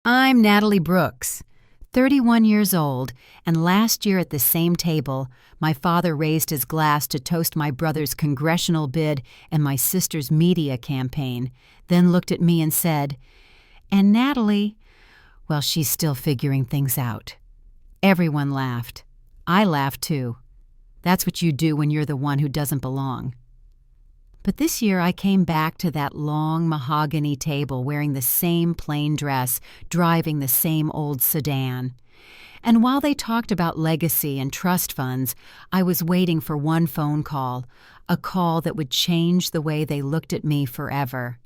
I'm Natalie Brooks, 31 years old, and last year at the same table, my father raised his glass to toast my brother's congressional bid and my sister's media campaign, then looked at me and said, "And Natalie, well, she's still figuring things out." Everyone laughed. I laughed too. That's what you do when you're the one who doesn't belong. But this year I came back to that long mahogany table wearing the same plain dress, driving the same old sedan. And while they talked about legacy and trust funds, I was waiting for one phone call, a call that would change the way they looked at me forever.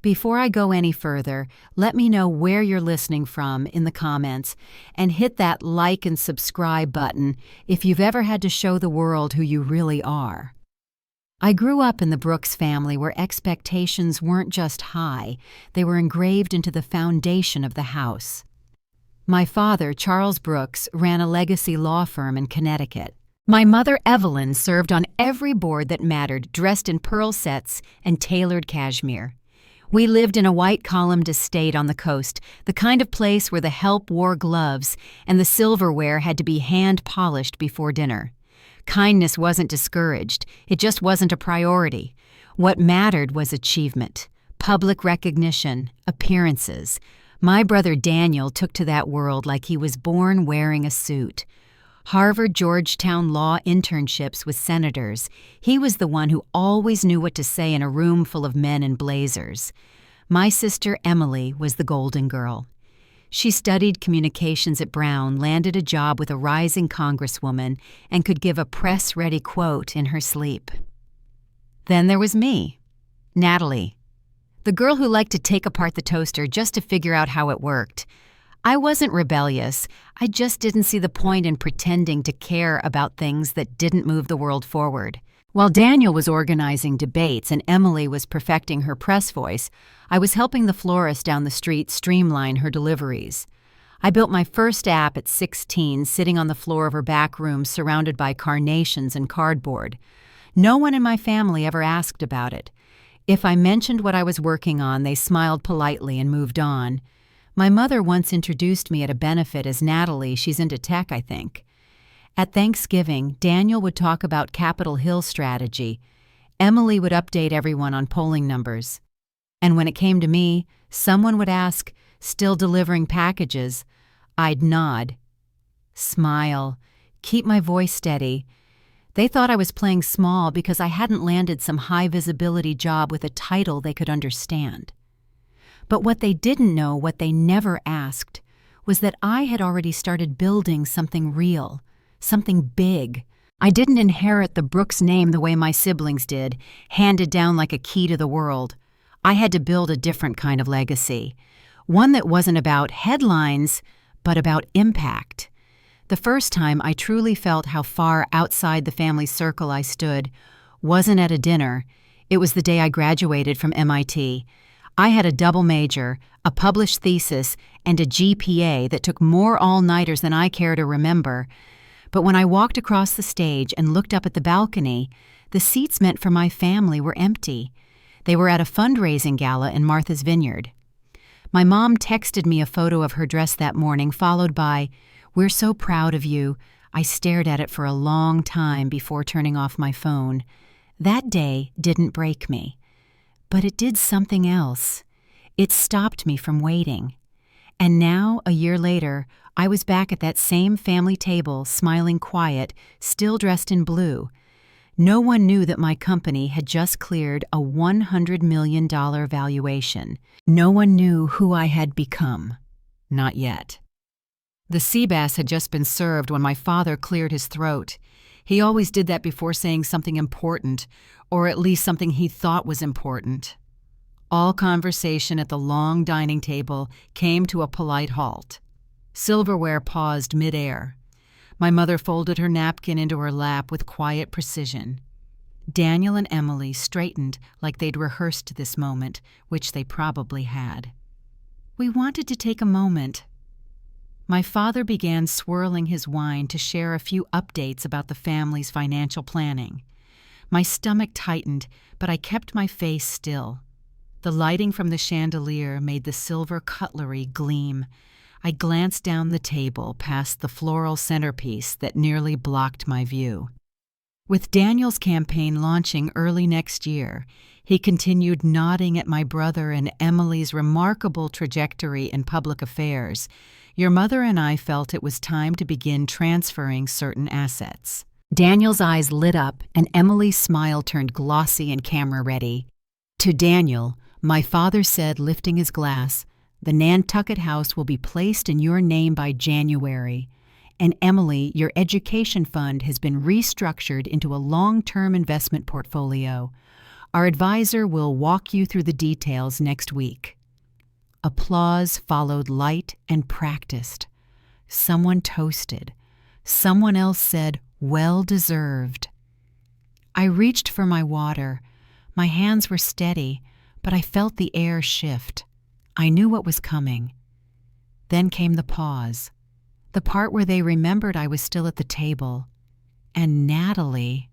Before I go any further, let me know where you're listening from in the comments, and hit that like and subscribe button if you've ever had to show the world who you really are. I grew up in the Brooks family where expectations weren't just high, they were engraved into the foundation of the house. My father, Charles Brooks, ran a legacy law firm in Connecticut. My mother, Evelyn, served on every board that mattered, dressed in pearl sets and tailored cashmere. We lived in a white-columned estate on the coast, the kind of place where the help wore gloves and the silverware had to be hand-polished before dinner. Kindness wasn't discouraged, it just wasn't a priority. What mattered was achievement, public recognition, appearances. My brother Daniel took to that world like he was born wearing a suit. Harvard-Georgetown law internships with senators. He was the one who always knew what to say in a room full of men in blazers. My sister Emily was the golden girl. She studied communications at Brown, landed a job with a rising congresswoman, and could give a press-ready quote in her sleep. Then there was me, Natalie, the girl who liked to take apart the toaster just to figure out how it worked. I wasn't rebellious, I just didn't see the point in pretending to care about things that didn't move the world forward. While Daniel was organizing debates and Emily was perfecting her press voice, I was helping the florist down the street streamline her deliveries. I built my first app at 16, sitting on the floor of her back room surrounded by carnations and cardboard. No one in my family ever asked about it. If I mentioned what I was working on, they smiled politely and moved on. My mother once introduced me at a benefit as Natalie. She's into tech, I think. At Thanksgiving, Daniel would talk about Capitol Hill strategy. Emily would update everyone on polling numbers. And when it came to me, someone would ask, "Still delivering packages?" I'd nod, smile, keep my voice steady. They thought I was playing small because I hadn't landed some high-visibility job with a title they could understand. But what they didn't know, what they never asked, was that I had already started building something real, something big. I didn't inherit the Brooks name the way my siblings did, handed down like a key to the world. I had to build a different kind of legacy, one that wasn't about headlines, but about impact. The first time I truly felt how far outside the family circle I stood wasn't at a dinner. It was the day I graduated from MIT. I had a double major, a published thesis, and a GPA that took more all-nighters than I care to remember. But when I walked across the stage and looked up at the balcony, the seats meant for my family were empty. They were at a fundraising gala in Martha's Vineyard. My mom texted me a photo of her dress that morning, followed by, "We're so proud of you." I stared at it for a long time before turning off my phone. That day didn't break me. But it did something else. It stopped me from waiting. And now, a year later, I was back at that same family table, smiling quiet, still dressed in blue. No one knew that my company had just cleared a $100 million valuation. No one knew who I had become. Not yet. The sea bass had just been served when my father cleared his throat. He always did that before saying something important, or at least something he thought was important. All conversation at the long dining table came to a polite halt. Silverware paused mid-air. My mother folded her napkin into her lap with quiet precision. Daniel and Emily straightened like they'd rehearsed this moment, which they probably had. We wanted to take a moment. My father began swirling his wine to share a few updates about the family's financial planning. My stomach tightened, but I kept my face still. The lighting from the chandelier made the silver cutlery gleam. I glanced down the table past the floral centerpiece that nearly blocked my view. With Daniel's campaign launching early next year, he continued nodding at my brother and Emily's remarkable trajectory in public affairs. Your mother and I felt it was time to begin transferring certain assets. Daniel's eyes lit up and Emily's smile turned glossy and camera-ready. To Daniel, my father said, lifting his glass, "The Nantucket house will be placed in your name by January. And Emily, your education fund has been restructured into a long-term investment portfolio. Our advisor will walk you through the details next week." Applause followed light and practiced. Someone toasted. Someone else said, "Well deserved." I reached for my water. My hands were steady, but I felt the air shift. I knew what was coming. Then came the pause, the part where they remembered I was still at the table. And Natalie.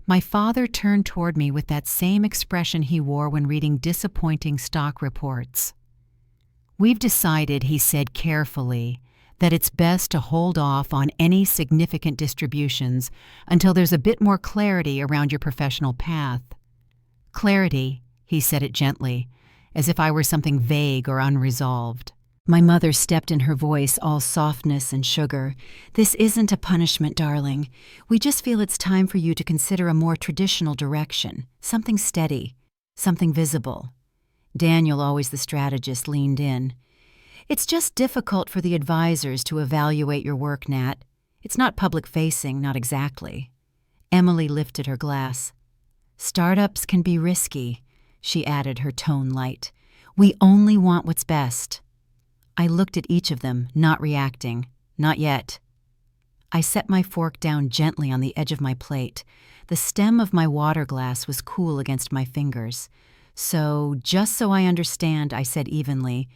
My father turned toward me with that same expression he wore when reading disappointing stock reports. "We've decided," he said carefully, "that it's best to hold off on any significant distributions until there's a bit more clarity around your professional path." "Clarity," he said it gently, as if I were something vague or unresolved. My mother stepped in, her voice all softness and sugar. "This isn't a punishment, darling. We just feel it's time for you to consider a more traditional direction, something steady, something visible." Daniel, always the strategist, leaned in. "It's just difficult for the advisors to evaluate your work, Nat. It's not public-facing, not exactly." Emily lifted her glass. "Startups can be risky," she added, her tone light. "We only want what's best." I looked at each of them, not reacting. Not yet. I set my fork down gently on the edge of my plate. The stem of my water glass was cool against my fingers. "So, just so I understand," I said evenly,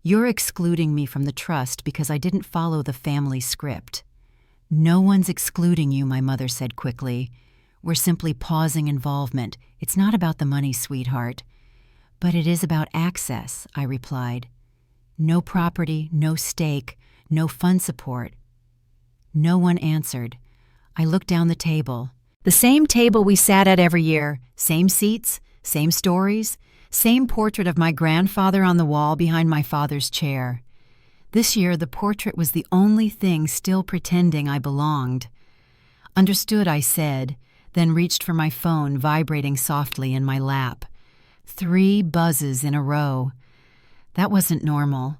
"you're excluding me from the trust because I didn't follow the family script." "No one's excluding you," my mother said quickly. "We're simply pausing involvement. It's not about the money, sweetheart." "But it is about access," I replied. "No property, no stake, no fund support." No one answered. I looked down the table. The same table we sat at every year, same seats, same stories, same portrait of my grandfather on the wall behind my father's chair. This year, the portrait was the only thing still pretending I belonged. "Understood," I said, then reached for my phone vibrating softly in my lap. 3 buzzes in a row. That wasn't normal.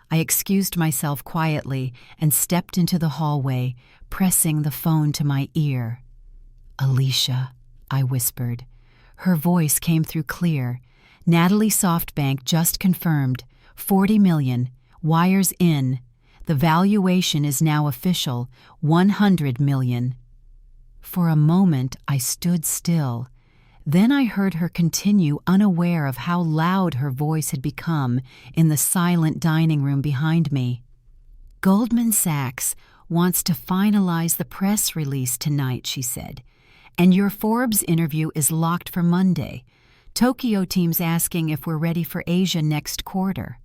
I excused myself quietly and stepped into the hallway, pressing the phone to my ear. "Alicia," I whispered. Her voice came through clear. "Natalie SoftBank just confirmed. 40 million. Wires in. The valuation is now official. 100 million. For a moment, I stood still. Then I heard her continue, unaware of how loud her voice had become in the silent dining room behind me. "Goldman Sachs wants to finalize the press release tonight," she said. "And your Forbes interview is locked for Monday. Tokyo team's asking if we're ready for Asia next quarter."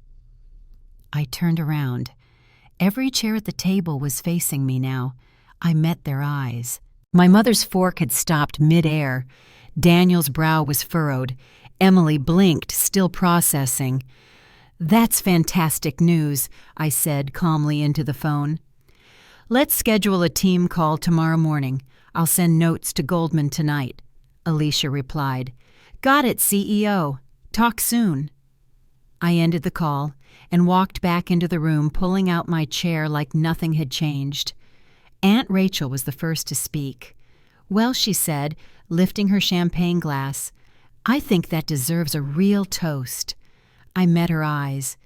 I turned around. Every chair at the table was facing me now. I met their eyes. My mother's fork had stopped mid-air. Daniel's brow was furrowed. Emily blinked, still processing. "That's fantastic news," I said calmly into the phone. "Let's schedule a team call tomorrow morning. I'll send notes to Goldman tonight," Alicia replied. "Got it, CEO. Talk soon." I ended the call and walked back into the room, pulling out my chair like nothing had changed. Aunt Rachel was the first to speak. "Well," she said, lifting her champagne glass, "I think that deserves a real toast." I met her eyes.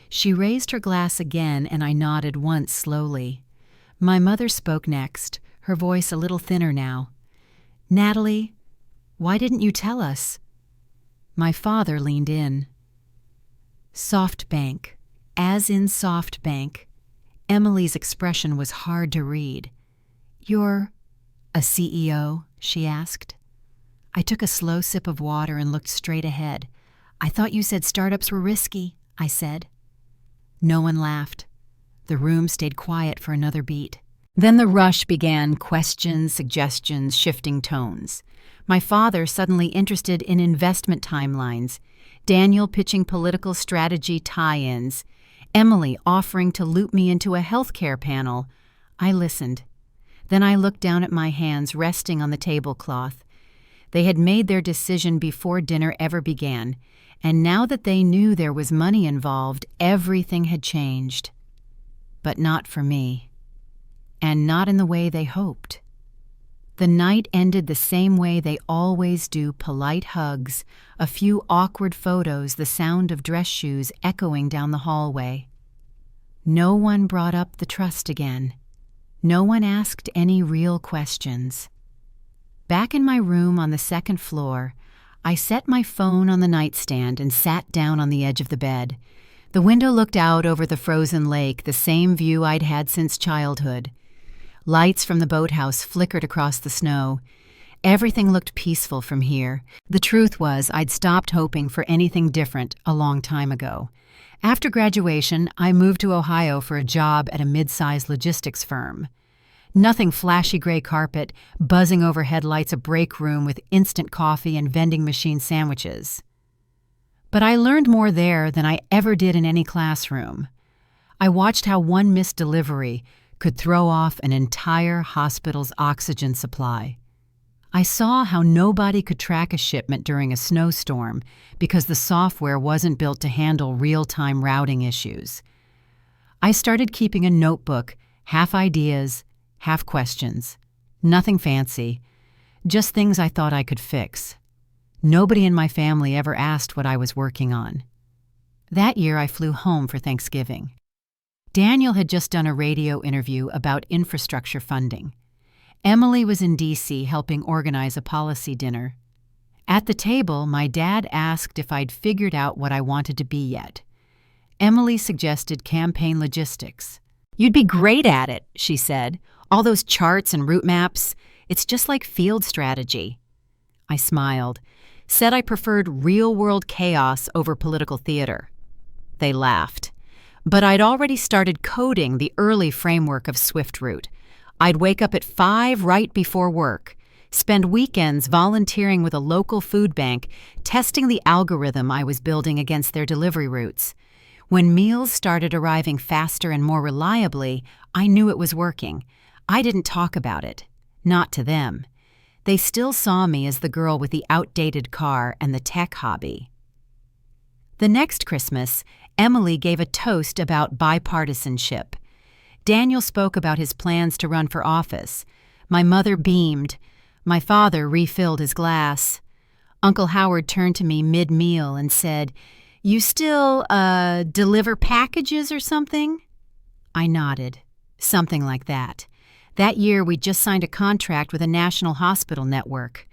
She raised her glass again, and I nodded once slowly. My mother spoke next, her voice a little thinner now. "Natalie, why didn't you tell us?" My father leaned in. "SoftBank, as in SoftBank." Emily's expression was hard to read. "You're a CEO?" she asked. I took a slow sip of water and looked straight ahead. "I thought you said startups were risky," I said. No one laughed. The room stayed quiet for another beat. Then the rush began, questions, suggestions, shifting tones. My father suddenly interested in investment timelines, Daniel pitching political strategy tie-ins, Emily offering to loop me into a healthcare panel. I listened. Then I looked down at my hands resting on the tablecloth. They had made their decision before dinner ever began, and now that they knew there was money involved, everything had changed. But not for me. And not in the way they hoped. The night ended the same way they always do, polite hugs, a few awkward photos, the sound of dress shoes echoing down the hallway. No one brought up the trust again. No one asked any real questions. Back in my room on the second floor, I set my phone on the nightstand and sat down on the edge of the bed. The window looked out over the frozen lake, the same view I'd had since childhood. Lights from the boathouse flickered across the snow. Everything looked peaceful from here. The truth was, I'd stopped hoping for anything different a long time ago. After graduation, I moved to Ohio for a job at a mid-sized logistics firm. Nothing flashy gray carpet, buzzing overhead lights, a break room with instant coffee and vending machine sandwiches. But I learned more there than I ever did in any classroom. I watched how one missed delivery could throw off an entire hospital's oxygen supply. I saw how nobody could track a shipment during a snowstorm because the software wasn't built to handle real-time routing issues. I started keeping a notebook, half ideas, half questions. Nothing fancy, just things I thought I could fix. Nobody in my family ever asked what I was working on. That year I flew home for Thanksgiving. Daniel had just done a radio interview about infrastructure funding. Emily was in D.C. helping organize a policy dinner. At the table, my dad asked if I'd figured out what I wanted to be yet. Emily suggested campaign logistics. "You'd be great at it," she said. "All those charts and route maps. It's just like field strategy." I smiled, said I preferred real-world chaos over political theater. They laughed. But I'd already started coding the early framework of SwiftRoute. I'd wake up at 5 right before work, spend weekends volunteering with a local food bank, testing the algorithm I was building against their delivery routes. When meals started arriving faster and more reliably, I knew it was working. I didn't talk about it. Not to them. They still saw me as the girl with the outdated car and the tech hobby. The next Christmas, Emily gave a toast about bipartisanship. Daniel spoke about his plans to run for office. My mother beamed. My father refilled his glass. Uncle Howard turned to me mid-meal and said, "You still, deliver packages or something?" I nodded. Something like that. That year, we'd just signed a contract with a national hospital network.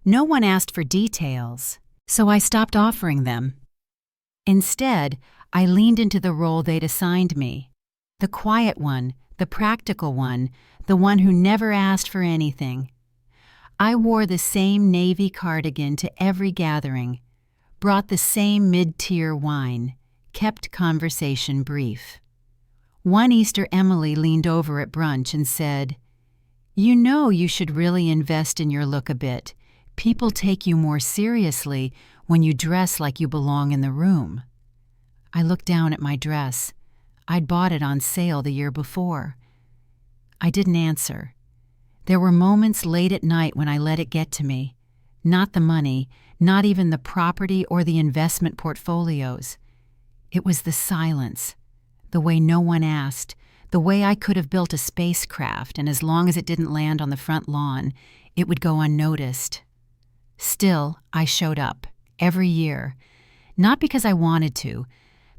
No one asked for details, so I stopped offering them. Instead, I leaned into the role they'd assigned me. The quiet one, the practical one, the one who never asked for anything. I wore the same navy cardigan to every gathering, brought the same mid-tier wine, kept conversation brief. One Easter, Emily leaned over at brunch and said, "You know you should really invest in your look a bit. People take you more seriously when you dress like you belong in the room." I looked down at my dress. I'd bought it on sale the year before. I didn't answer. There were moments late at night when I let it get to me. Not the money, not even the property or the investment portfolios. It was the silence, the way no one asked, the way I could have built a spacecraft, and as long as it didn't land on the front lawn, it would go unnoticed. Still, I showed up, every year, not because I wanted to,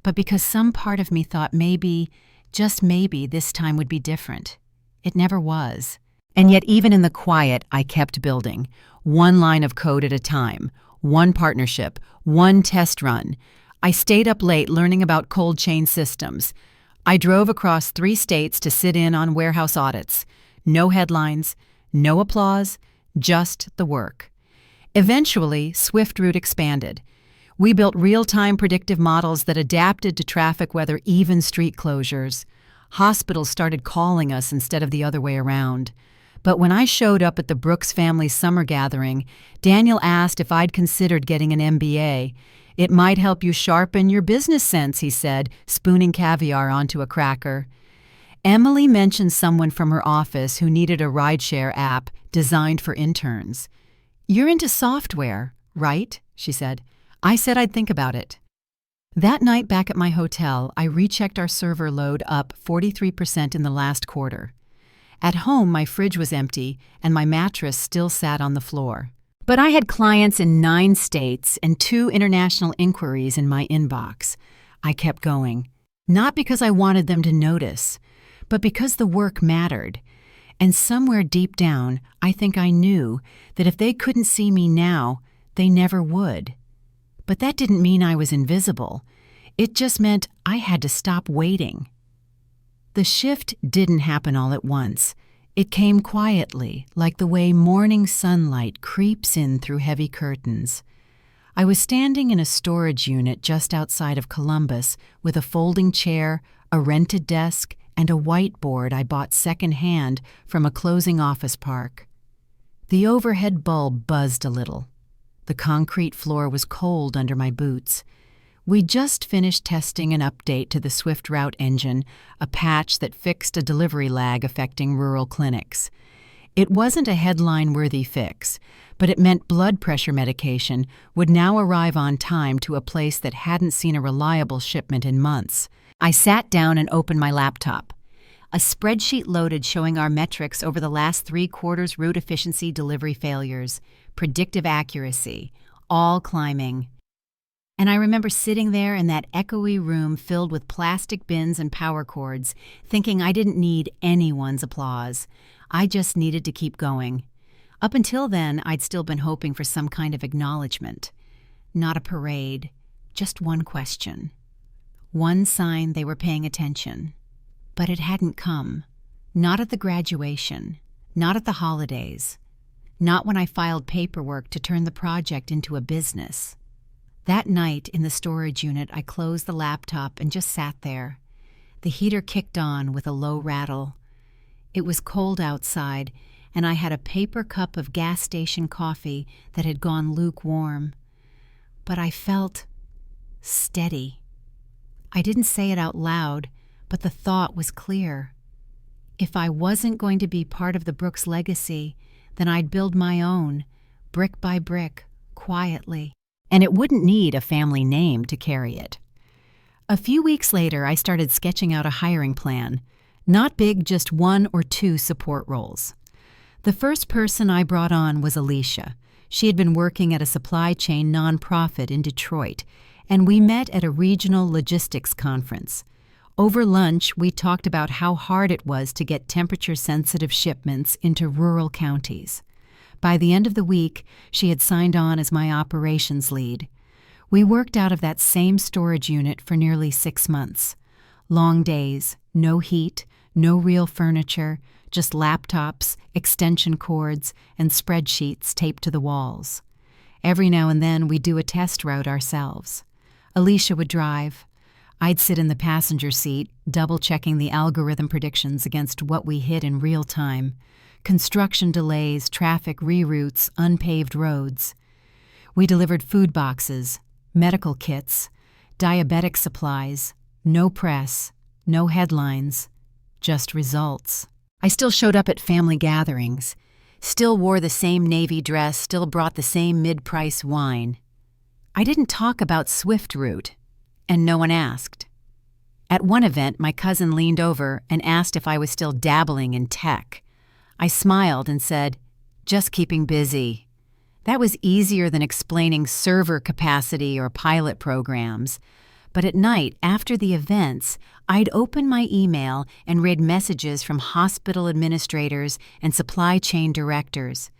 but because some part of me thought maybe, just maybe, this time would be different. It never was. And yet even in the quiet, I kept building, one line of code at a time, one partnership, one test run. I stayed up late learning about cold chain systems. I drove across 3 states to sit in on warehouse audits. No headlines, no applause, just the work. Eventually, SwiftRoute expanded. We built real-time predictive models that adapted to traffic weather, even street closures. Hospitals started calling us instead of the other way around. But when I showed up at the Brooks family summer gathering, Daniel asked if I'd considered getting an MBA. "It might help you sharpen your business sense," he said, spooning caviar onto a cracker. Emily mentioned someone from her office who needed a rideshare app designed for interns. "You're into software, right?" she said. I said I'd think about it. That night back at my hotel, I rechecked our server load, up 43% in the last quarter. At home, my fridge was empty and my mattress still sat on the floor. But I had clients in 9 states and 2 international inquiries in my inbox. I kept going, not because I wanted them to notice, but because the work mattered. And somewhere deep down, I think I knew that if they couldn't see me now, they never would. But that didn't mean I was invisible. It just meant I had to stop waiting. The shift didn't happen all at once. It came quietly, like the way morning sunlight creeps in through heavy curtains. I was standing in a storage unit just outside of Columbus with a folding chair, a rented desk, and a whiteboard I bought secondhand from a closing office park. The overhead bulb buzzed a little. The concrete floor was cold under my boots. We just finished testing an update to the Swift Route engine, a patch that fixed a delivery lag affecting rural clinics. It wasn't a headline-worthy fix, but it meant blood pressure medication would now arrive on time to a place that hadn't seen a reliable shipment in months. I sat down and opened my laptop. A spreadsheet loaded showing our metrics over the last 3 quarters: route efficiency, delivery failures, predictive accuracy, all climbing. And I remember sitting there in that echoey room filled with plastic bins and power cords, thinking I didn't need anyone's applause. I just needed to keep going. Up until then, I'd still been hoping for some kind of acknowledgement. Not a parade, just one question. One sign they were paying attention. But it hadn't come. Not at the graduation. Not at the holidays. Not when I filed paperwork to turn the project into a business. That night in the storage unit, I closed the laptop and just sat there. The heater kicked on with a low rattle. It was cold outside, and I had a paper cup of gas station coffee that had gone lukewarm. But I felt steady. I didn't say it out loud, but the thought was clear. If I wasn't going to be part of the Brooks legacy, then I'd build my own, brick by brick, quietly. And it wouldn't need a family name to carry it. A few weeks later, I started sketching out a hiring plan. Not big, just 1 or 2 support roles. The first person I brought on was Alicia. She had been working at a supply chain nonprofit in Detroit, and we met at a regional logistics conference. Over lunch, we talked about how hard it was to get temperature-sensitive shipments into rural counties. By the end of the week, she had signed on as my operations lead. We worked out of that same storage unit for nearly 6 months. Long days, no heat, no real furniture, just laptops, extension cords, and spreadsheets taped to the walls. Every now and then, we'd do a test route ourselves. Alicia would drive. I'd sit in the passenger seat, double-checking the algorithm predictions against what we hit in real time. Construction delays, traffic reroutes, unpaved roads. We delivered food boxes, medical kits, diabetic supplies, no press, no headlines, just results. I still showed up at family gatherings, still wore the same navy dress, still brought the same mid-price wine. I didn't talk about Swift Route, and no one asked. At one event, my cousin leaned over and asked if I was still dabbling in tech. I smiled and said, "Just keeping busy." That was easier than explaining server capacity or pilot programs. But at night, after the events, I'd open my email and read messages from hospital administrators and supply chain directors.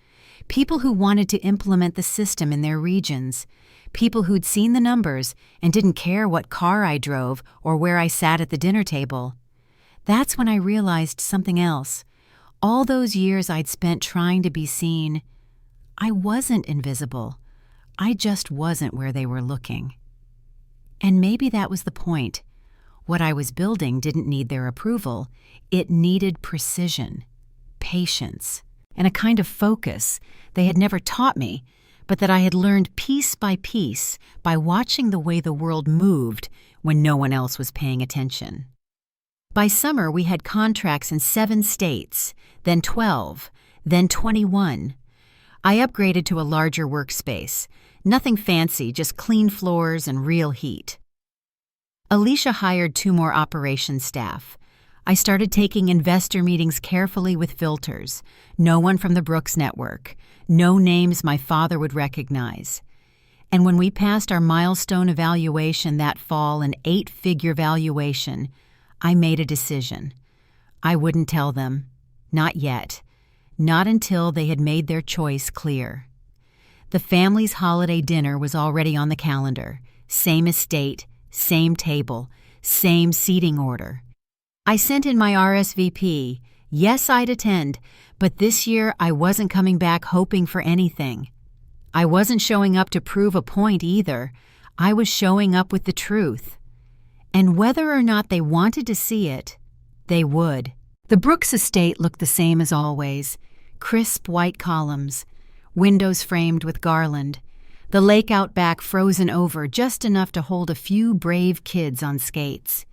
People who wanted to implement the system in their regions. People who'd seen the numbers and didn't care what car I drove or where I sat at the dinner table. That's when I realized something else. All those years I'd spent trying to be seen, I wasn't invisible. I just wasn't where they were looking. And maybe that was the point. What I was building didn't need their approval. It needed precision, patience, and a kind of focus they had never taught me, but that I had learned piece by piece by watching the way the world moved when no one else was paying attention. By summer, we had contracts in 7 states, then 12, then 21. I upgraded to a larger workspace. Nothing fancy, just clean floors and real heat. Alicia hired 2 more operations staff. I started taking investor meetings carefully with filters. No one from the Brooks Network. No names my father would recognize. And when we passed our milestone evaluation that fall, an 8-figure valuation, I made a decision. I wouldn't tell them. Not yet. Not until they had made their choice clear. The family's holiday dinner was already on the calendar. Same estate, same table, same seating order. I sent in my RSVP. Yes, I'd attend, but this year I wasn't coming back hoping for anything. I wasn't showing up to prove a point either. I was showing up with the truth. And whether or not they wanted to see it, they would. The Brooks estate looked the same as always. Crisp white columns, windows framed with garland, the lake out back frozen over just enough to hold a few brave kids on skates.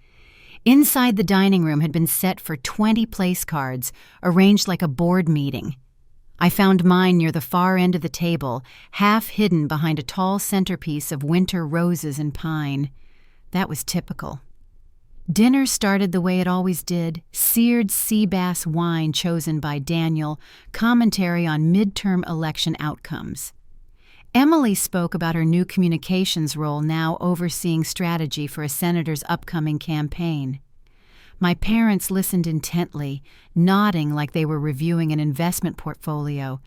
Inside the dining room had been set for 20 place cards, arranged like a board meeting. I found mine near the far end of the table, half hidden behind a tall centerpiece of winter roses and pine. That was typical. Dinner started the way it always did, seared sea bass wine chosen by Daniel, commentary on midterm election outcomes. Emily spoke about her new communications role, now overseeing strategy for a senator's upcoming campaign. My parents listened intently, nodding like they were reviewing an investment portfolio.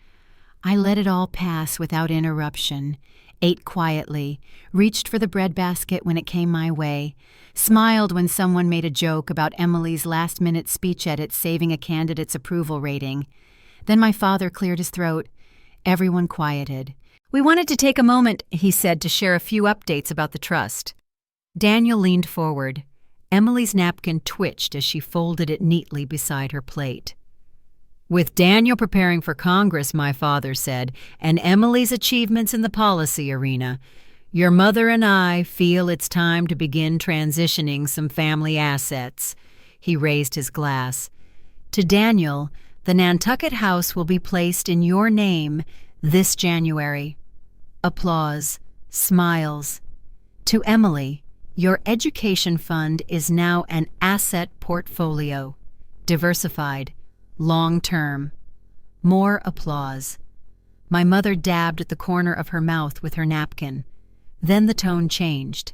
I let it all pass without interruption, ate quietly, reached for the breadbasket when it came my way, smiled when someone made a joke about Emily's last-minute speech edit saving a candidate's approval rating. Then my father cleared his throat. Everyone quieted. "We wanted to take a moment," he said, "to share a few updates about the trust." Daniel leaned forward. Emily's napkin twitched as she folded it neatly beside her plate. "With Daniel preparing for Congress," my father said, "and Emily's achievements in the policy arena, your mother and I feel it's time to begin transitioning some family assets." He raised his glass. "To Daniel, the Nantucket house will be placed in your name this January." Applause, smiles. "To Emily, your education fund is now an asset portfolio, diversified, long-term." More applause. My mother dabbed at the corner of her mouth with her napkin. Then the tone changed.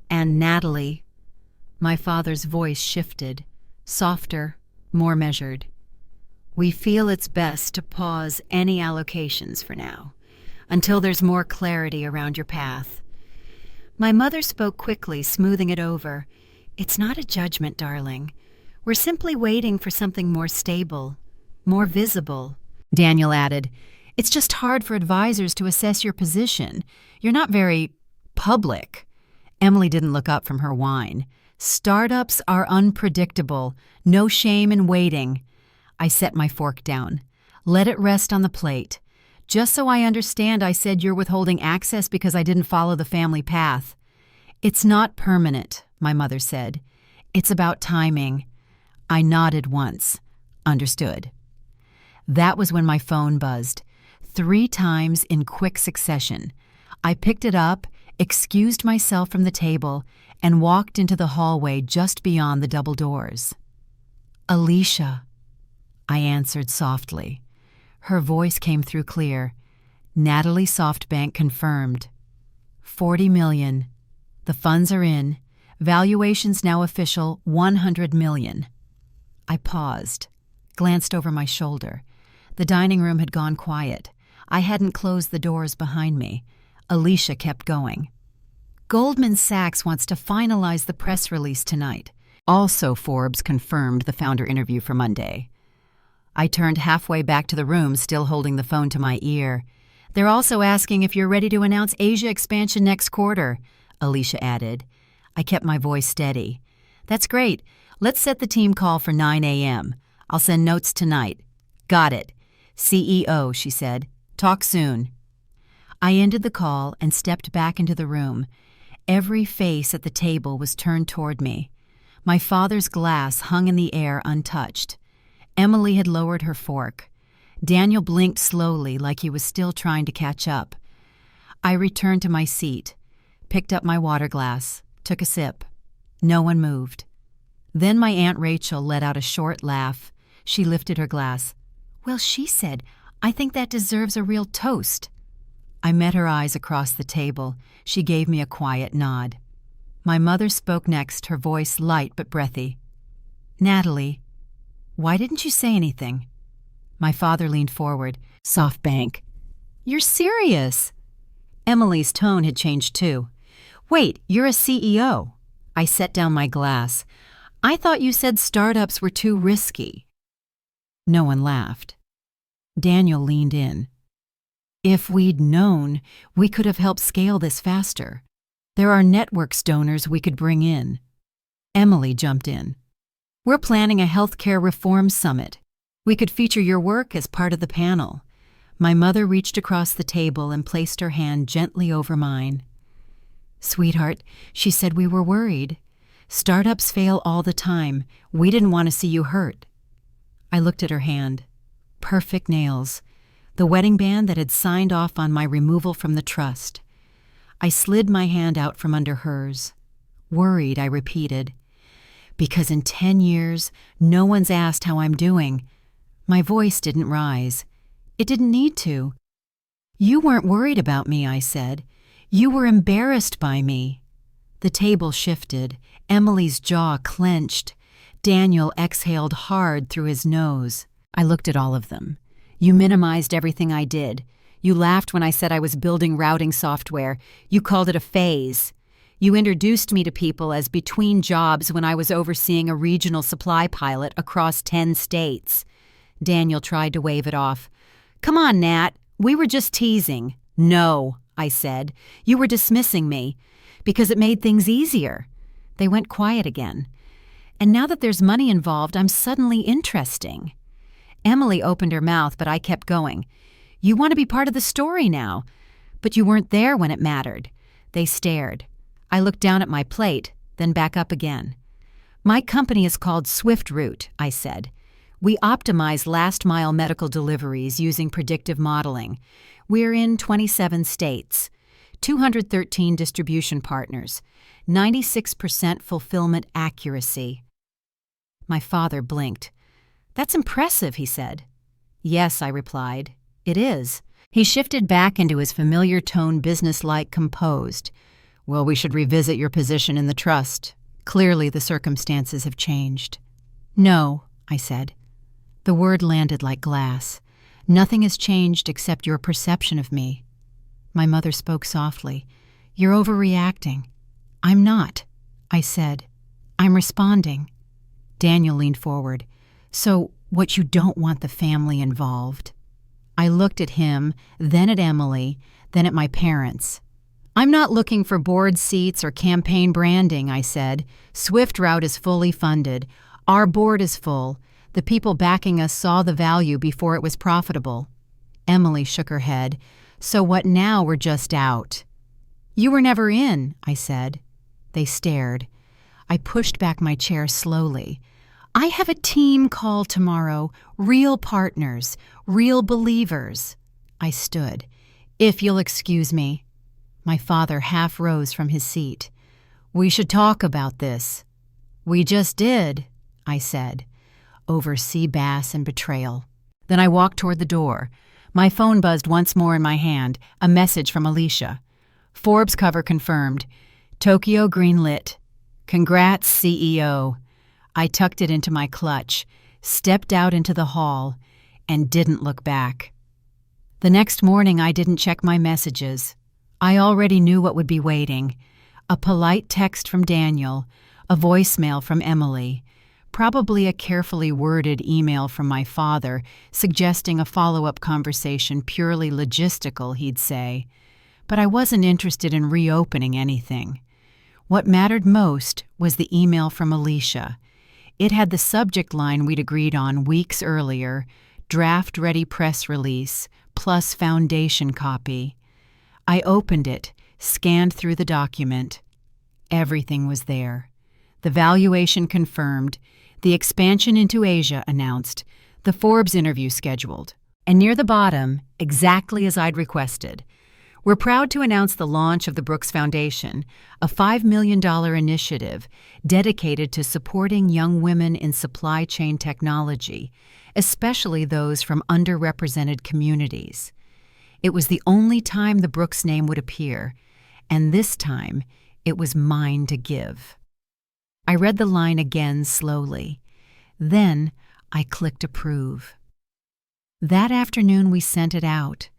"And Natalie." My father's voice shifted, softer, more measured. "We feel it's best to pause any allocations for now, until there's more clarity around your path." My mother spoke quickly, smoothing it over. "It's not a judgment, darling. We're simply waiting for something more stable, more visible." Daniel added, "It's just hard for advisors to assess your position. You're not very public." Emily didn't look up from her wine. "Startups are unpredictable. No shame in waiting." I set my fork down. "Let it rest on the plate. Just so I understand, I said you're withholding access because I didn't follow the family path." "It's not permanent," my mother said. "It's about timing." I nodded once. Understood. That was when my phone buzzed. 3 times in quick succession. I picked it up, excused myself from the table, and walked into the hallway just beyond the double doors. "Alicia," I answered softly. Her voice came through clear. "Natalie SoftBank confirmed. 40 million. The funds are in. Valuation's now official, 100 million. I paused, glanced over my shoulder. The dining room had gone quiet. I hadn't closed the doors behind me. Alicia kept going. "Goldman Sachs wants to finalize the press release tonight. Also, Forbes confirmed the founder interview for Monday." I turned halfway back to the room, still holding the phone to my ear. They're also asking if you're ready to announce Asia expansion next quarter, Alicia added. I kept my voice steady. That's great. Let's set the team call for 9 a.m. I'll send notes tonight. Got it. CEO, she said. Talk soon. I ended the call and stepped back into the room. Every face at the table was turned toward me. My father's glass hung in the air untouched. Emily had lowered her fork. Daniel blinked slowly like he was still trying to catch up. I returned to my seat, picked up my water glass, took a sip. No one moved. Then my Aunt Rachel let out a short laugh. She lifted her glass. Well, she said, I think that deserves a real toast. I met her eyes across the table. She gave me a quiet nod. My mother spoke next, her voice light but breathy. Natalie, why didn't you say anything? My father leaned forward. SoftBank. You're serious? Emily's tone had changed too. Wait, you're a CEO. I set down my glass. I thought you said startups were too risky. No one laughed. Daniel leaned in. If we'd known, we could have helped scale this faster. There are networks donors we could bring in. Emily jumped in. We're planning a healthcare reform summit. We could feature your work as part of the panel. My mother reached across the table and placed her hand gently over mine. Sweetheart, she said we were worried. Startups fail all the time. We didn't want to see you hurt. I looked at her hand. Perfect nails. The wedding band that had signed off on my removal from the trust. I slid my hand out from under hers. Worried, I repeated. Because in 10 years, no one's asked how I'm doing. My voice didn't rise. It didn't need to. You weren't worried about me, I said. You were embarrassed by me. The table shifted. Emily's jaw clenched. Daniel exhaled hard through his nose. I looked at all of them. You minimized everything I did. You laughed when I said I was building routing software. You called it a phase. You introduced me to people as between jobs when I was overseeing a regional supply pilot across 10 states. Daniel tried to wave it off. Come on, Nat. We were just teasing. No, I said. You were dismissing me because it made things easier. They went quiet again. And now that there's money involved, I'm suddenly interesting. Emily opened her mouth, but I kept going. You want to be part of the story now, but you weren't there when it mattered. They stared. I looked down at my plate, then back up again. My company is called Swift Route, I said. We optimize last-mile medical deliveries using predictive modeling. We're in 27 states, 213 distribution partners, 96% fulfillment accuracy. My father blinked. That's impressive, he said. Yes, I replied. It is. He shifted back into his familiar tone, businesslike, composed. Well, we should revisit your position in the trust. Clearly, the circumstances have changed. No, I said. The word landed like glass. Nothing has changed except your perception of me. My mother spoke softly. You're overreacting. I'm not, I said. I'm responding. Daniel leaned forward. So, what you don't want the family involved? I looked at him, then at Emily, then at my parents. I'm not looking for board seats or campaign branding, I said. Swift Route is fully funded. Our board is full. The people backing us saw the value before it was profitable. Emily shook her head. So what now? We're just out. You were never in, I said. They stared. I pushed back my chair slowly. I have a team call tomorrow. Real partners. Real believers. I stood. If you'll excuse me. My father half rose from his seat. We should talk about this. We just did, I said, over sea bass and betrayal. Then I walked toward the door. My phone buzzed once more in my hand, a message from Alicia. Forbes cover confirmed. Tokyo greenlit. Congrats, CEO. I tucked it into my clutch, stepped out into the hall, and didn't look back. The next morning I didn't check my messages. I already knew what would be waiting. A polite text from Daniel, a voicemail from Emily, Probably a carefully worded email from my father suggesting a follow-up conversation purely logistical, he'd say. But I wasn't interested in reopening anything. What mattered most was the email from Alicia. It had the subject line we'd agreed on weeks earlier, draft-ready press release, plus foundation copy. I opened it, scanned through the document. Everything was there. The valuation confirmed, the expansion into Asia announced, the Forbes interview scheduled. And near the bottom, exactly as I'd requested, we're proud to announce the launch of the Brooks Foundation, a $5 million initiative dedicated to supporting young women in supply chain technology, especially those from underrepresented communities. It was the only time the Brooks name would appear, and this time it was mine to give. I read the line again slowly. Then I clicked approve. That afternoon we sent it out.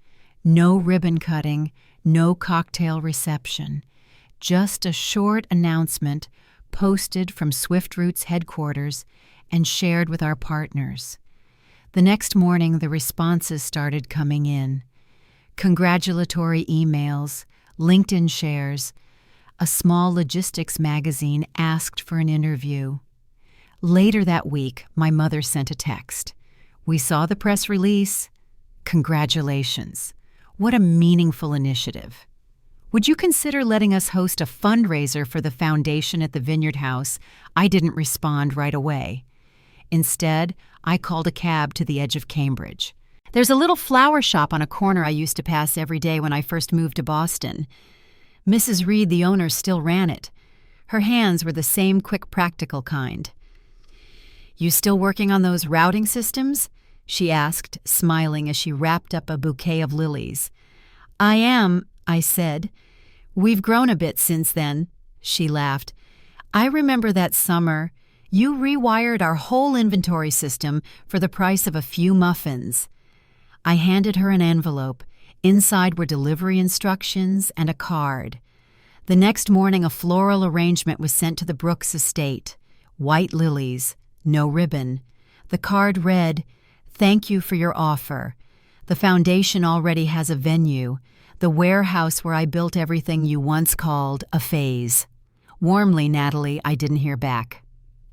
No ribbon cutting, no cocktail reception. Just a short announcement posted from Swift Roots headquarters and shared with our partners. The next morning the responses started coming in. Congratulatory emails, LinkedIn shares. A small logistics magazine asked for an interview. Later that week, my mother sent a text. We saw the press release. Congratulations. What a meaningful initiative. Would you consider letting us host a fundraiser for the foundation at the Vineyard House? I didn't respond right away. Instead, I called a cab to the edge of Cambridge. There's a little flower shop on a corner I used to pass every day when I first moved to Boston. Mrs. Reed, the owner, still ran it. Her hands were the same quick, practical kind. You still working on those routing systems? She asked, smiling as she wrapped up a bouquet of lilies. I am, I said. We've grown a bit since then, she laughed. I remember that summer. You rewired our whole inventory system for the price of a few muffins. I handed her an envelope. Inside were delivery instructions and a card. The next morning, a floral arrangement was sent to the Brooks estate. White lilies, no ribbon. The card read, "Thank you for your offer. The foundation already has a venue, the warehouse where I built everything you once called a phase." Warmly, Natalie, I didn't hear back.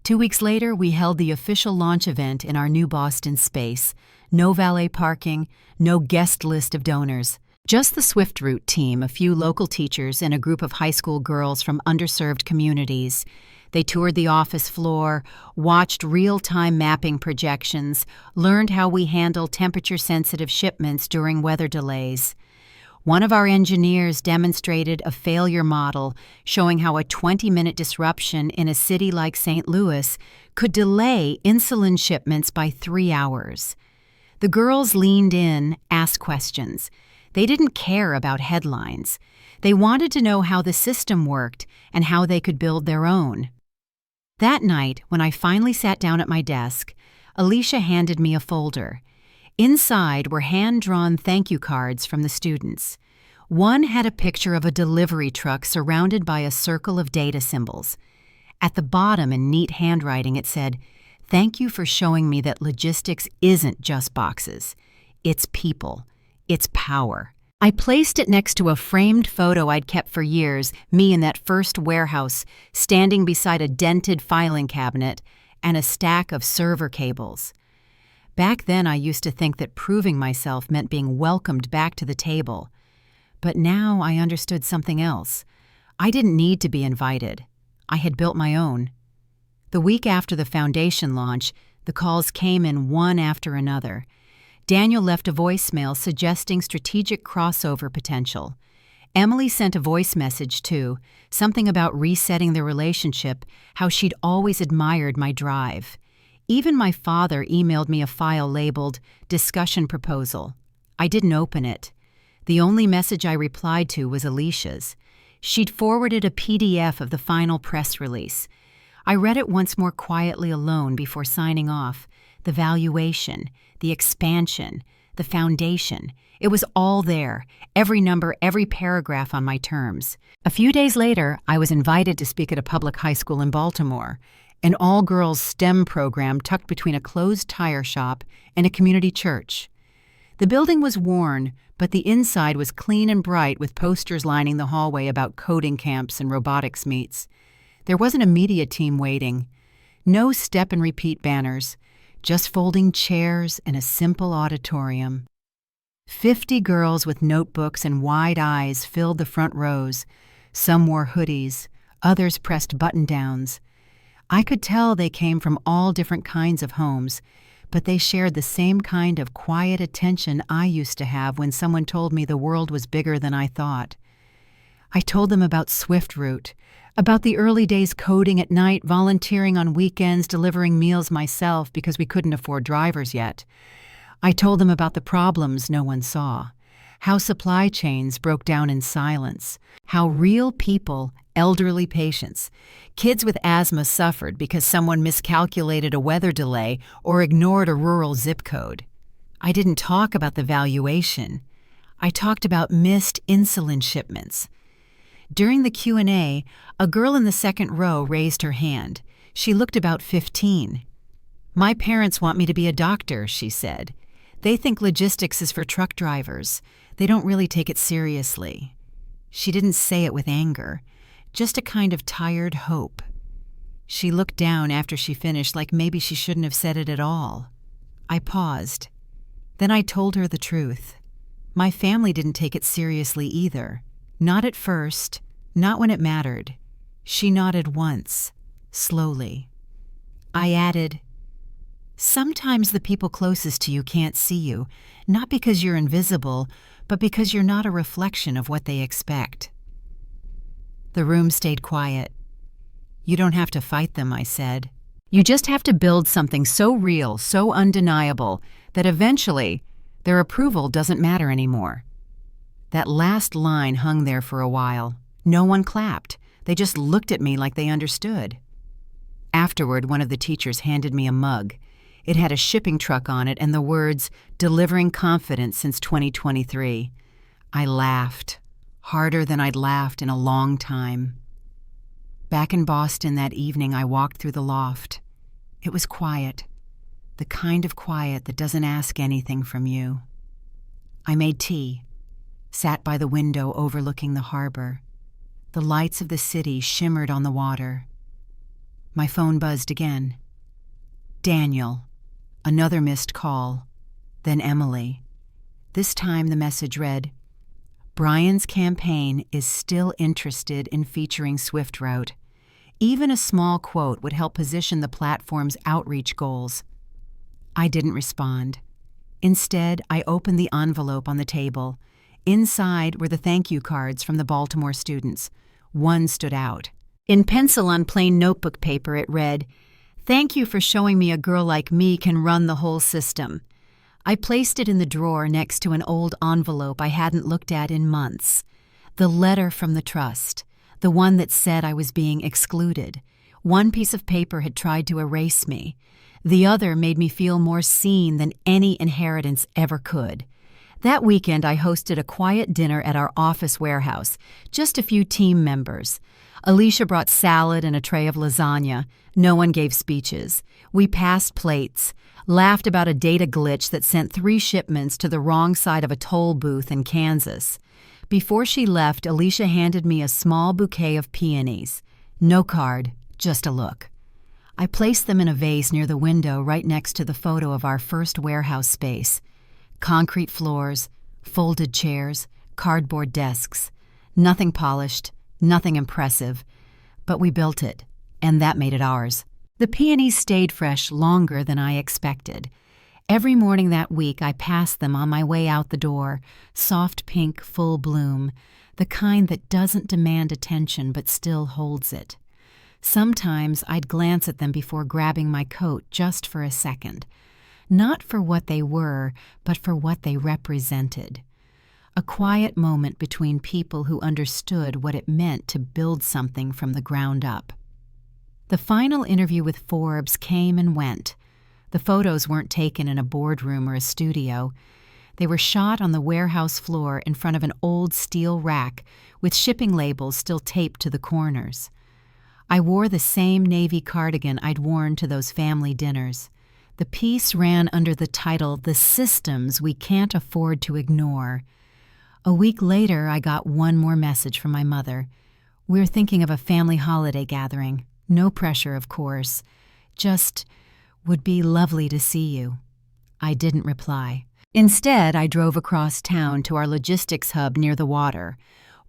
2 weeks later, we held the official launch event in our new Boston space. No valet parking, no guest list of donors. Just the Swift Route team, a few local teachers, and a group of high school girls from underserved communities. They toured the office floor, watched real-time mapping projections, learned how we handle temperature-sensitive shipments during weather delays. One of our engineers demonstrated a failure model showing how a 20-minute disruption in a city like St. Louis could delay insulin shipments by 3 hours. The girls leaned in, asked questions. They didn't care about headlines. They wanted to know how the system worked and how they could build their own. That night, when I finally sat down at my desk, Alicia handed me a folder. Inside were hand-drawn thank you cards from the students. One had a picture of a delivery truck surrounded by a circle of data symbols. At the bottom, in neat handwriting, it said, "Thank you for showing me that logistics isn't just boxes. It's people. It's power." I placed it next to a framed photo I'd kept for years, me in that first warehouse, standing beside a dented filing cabinet and a stack of server cables. Back then, I used to think that proving myself meant being welcomed back to the table. But now I understood something else. I didn't need to be invited. I had built my own. The week after the foundation launch, the calls came in one after another. Daniel left a voicemail suggesting strategic crossover potential. Emily sent a voice message too, something about resetting the relationship, how she'd always admired my drive. Even my father emailed me a file labeled Discussion Proposal. I didn't open it. The only message I replied to was Alicia's. She'd forwarded a PDF of the final press release. I read it once more quietly alone before signing off. The valuation, the expansion, the foundation. It was all there, every number, every paragraph on my terms. A few days later, I was invited to speak at a public high school in Baltimore. an all-girls STEM program tucked between a closed tire shop and a community church. The building was worn, but the inside was clean and bright with posters lining the hallway about coding camps and robotics meets. There wasn't a media team waiting. No step-and-repeat banners, just folding chairs and a simple auditorium. 50 girls with notebooks and wide eyes filled the front rows. Some wore hoodies, others pressed button-downs. I could tell they came from all different kinds of homes, but they shared the same kind of quiet attention I used to have when someone told me the world was bigger than I thought. I told them about SwiftRoute, about the early days coding at night, volunteering on weekends, delivering meals myself because we couldn't afford drivers yet. I told them about the problems no one saw, how supply chains broke down in silence, how real people, elderly patients, kids with asthma suffered because someone miscalculated a weather delay or ignored a rural zip code. I didn't talk about the valuation. I talked about missed insulin shipments. During the Q&A, a girl in the second row raised her hand. She looked about 15. "My parents want me to be a doctor," she said. "They think logistics is for truck drivers. They don't really take it seriously." She didn't say it with anger, just a kind of tired hope. She looked down after she finished like maybe she shouldn't have said it at all. I paused. Then I told her the truth. My family didn't take it seriously either. Not at first, not when it mattered. She nodded once, slowly. I added, "Sometimes the people closest to you can't see you, not because you're invisible, but because you're not a reflection of what they expect." The room stayed quiet. "You don't have to fight them," I said. "You just have to build something so real, so undeniable, that eventually their approval doesn't matter anymore." That last line hung there for a while. No one clapped. They just looked at me like they understood. Afterward, one of the teachers handed me a mug. It had a shipping truck on it and the words, "Delivering confidence since 2023. I laughed, harder than I'd laughed in a long time. Back in Boston that evening, I walked through the loft. It was quiet, the kind of quiet that doesn't ask anything from you. I made tea, sat by the window overlooking the harbor. The lights of the city shimmered on the water. My phone buzzed again. Daniel. Another missed call. Then Emily. This time the message read, "Brian's campaign is still interested in featuring SwiftRoute. Even a small quote would help position the platform's outreach goals." I didn't respond. Instead, I opened the envelope on the table. Inside were the thank you cards from the Baltimore students. One stood out. In pencil on plain notebook paper, it read, "Thank you for showing me a girl like me can run the whole system." I placed it in the drawer next to an old envelope I hadn't looked at in months. The letter from the trust, the one that said I was being excluded. One piece of paper had tried to erase me. The other made me feel more seen than any inheritance ever could. That weekend, I hosted a quiet dinner at our office warehouse, just a few team members. Alicia brought salad and a tray of lasagna. No one gave speeches. We passed plates, laughed about a data glitch that sent 3 shipments to the wrong side of a toll booth in Kansas. Before she left, Alicia handed me a small bouquet of peonies. No card, just a look. I placed them in a vase near the window right next to the photo of our first warehouse space. Concrete floors, folded chairs, cardboard desks. Nothing polished, nothing impressive. But we built it, and that made it ours. The peonies stayed fresh longer than I expected. Every morning that week, I passed them on my way out the door, soft pink, full bloom, the kind that doesn't demand attention but still holds it. Sometimes I'd glance at them before grabbing my coat just for a second. Not for what they were, but for what they represented. A quiet moment between people who understood what it meant to build something from the ground up. The final interview with Forbes came and went. The photos weren't taken in a boardroom or a studio. They were shot on the warehouse floor in front of an old steel rack with shipping labels still taped to the corners. I wore the same navy cardigan I'd worn to those family dinners. The piece ran under the title, "The Systems We Can't Afford to Ignore." A week later, I got one more message from my mother. "We're thinking of a family holiday gathering. No pressure, of course. Just would be lovely to see you." I didn't reply. Instead, I drove across town to our logistics hub near the water,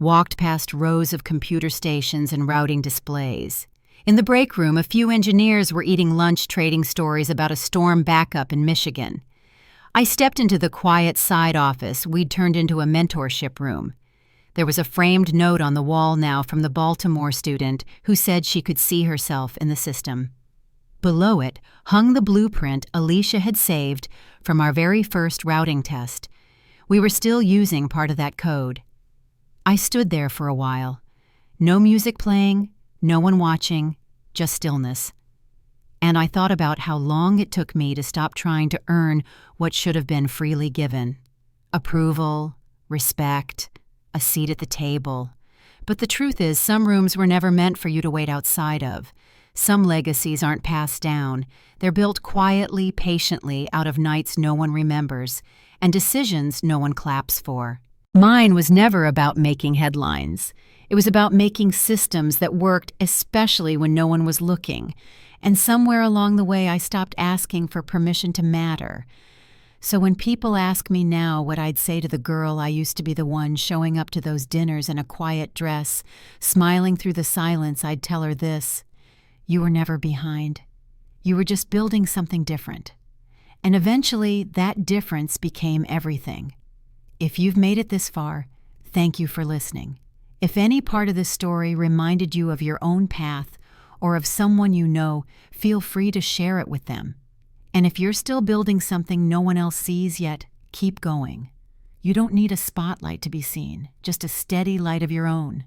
walked past rows of computer stations and routing displays. In the break room, a few engineers were eating lunch trading stories about a storm backup in Michigan. I stepped into the quiet side office we'd turned into a mentorship room. There was a framed note on the wall now from the Baltimore student who said she could see herself in the system. Below it hung the blueprint Alicia had saved from our very first routing test. We were still using part of that code. I stood there for a while. No music playing, no one watching, just stillness. And I thought about how long it took me to stop trying to earn what should have been freely given. Approval, respect, a seat at the table. But the truth is, some rooms were never meant for you to wait outside of. Some legacies aren't passed down. They're built quietly, patiently, out of nights no one remembers, and decisions no one claps for. Mine was never about making headlines. It was about making systems that worked, especially when no one was looking. And somewhere along the way, I stopped asking for permission to matter. So when people ask me now what I'd say to the girl I used to be the one showing up to those dinners in a quiet dress, smiling through the silence, I'd tell her this: you were never behind. You were just building something different. And eventually, that difference became everything. If you've made it this far, thank you for listening. If any part of this story reminded you of your own path or of someone you know, feel free to share it with them. And if you're still building something no one else sees yet, keep going. You don't need a spotlight to be seen, just a steady light of your own.